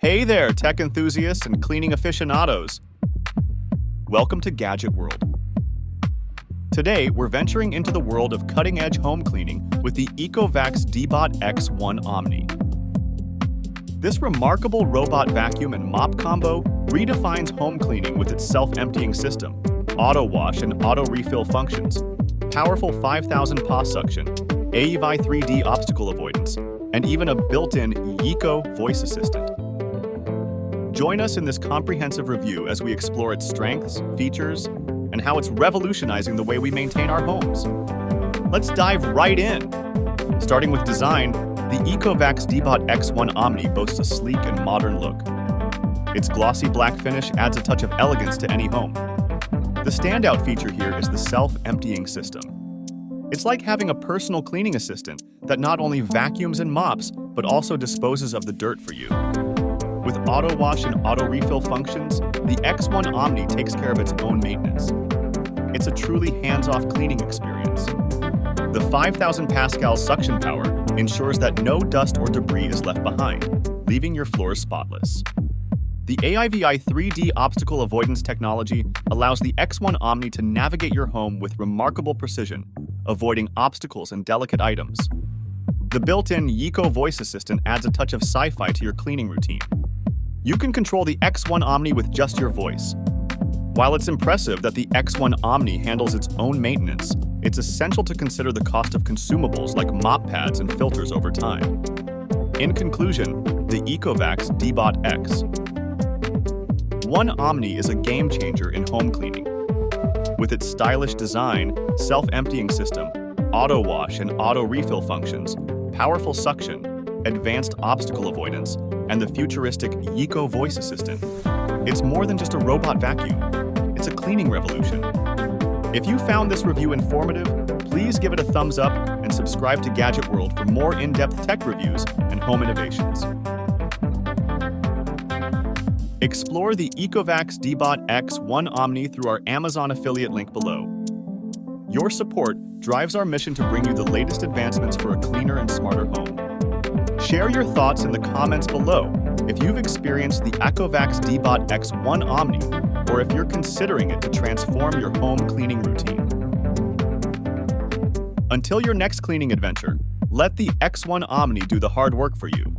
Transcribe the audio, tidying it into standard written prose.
Hey there, tech enthusiasts and cleaning aficionados. Welcome to Gadget World. Today, we're venturing into the world of cutting-edge home cleaning with the ECOVACS DEEBOT X1 Omni. This remarkable robot vacuum and mop combo redefines home cleaning with its self-emptying system, auto wash and auto refill functions, powerful 5,000 PA suction, AIVI 3D obstacle avoidance, and even a built-in YIKO Voice Assistant. Join us in this comprehensive review as we explore its strengths, features, and how it's revolutionizing the way we maintain our homes. Let's dive right in. Starting with design, the ECOVACS DEEBOT X1 Omni boasts a sleek and modern look. Its glossy black finish adds a touch of elegance to any home. The standout feature here is the self-emptying system. It's like having a personal cleaning assistant that not only vacuums and mops, but also disposes of the dirt for you. With auto wash and auto refill functions, the X1 Omni takes care of its own maintenance. It's a truly hands-off cleaning experience. The 5,000 Pascal suction power ensures that no dust or debris is left behind, leaving your floors spotless. The AIVI 3D obstacle avoidance technology allows the X1 Omni to navigate your home with remarkable precision, avoiding obstacles and delicate items. The built-in YIKO Voice Assistant adds a touch of sci-fi to your cleaning routine. You can control the X1 Omni with just your voice. While it's impressive that the X1 Omni handles its own maintenance, it's essential to consider the cost of consumables like mop pads and filters over time. In conclusion, the ECOVACS DEEBOT X1 Omni is a game changer in home cleaning. With its stylish design, self-emptying system, auto wash and auto refill functions, powerful suction, advanced obstacle avoidance, and the futuristic YIKO Voice Assistant, it's more than just a robot vacuum. It's a cleaning revolution. If you found this review informative, please give it a thumbs up and subscribe to Gadget World for more in-depth tech reviews and home innovations. Explore the ECOVACS DEEBOT X1 Omni through our Amazon affiliate link below. Your support drives our mission to bring you the latest advancements for a cleaner and smarter home. Share your thoughts in the comments below if you've experienced the ECOVACS DEEBOT X1 Omni, or if you're considering it to transform your home cleaning routine. Until your next cleaning adventure, let the X1 Omni do the hard work for you.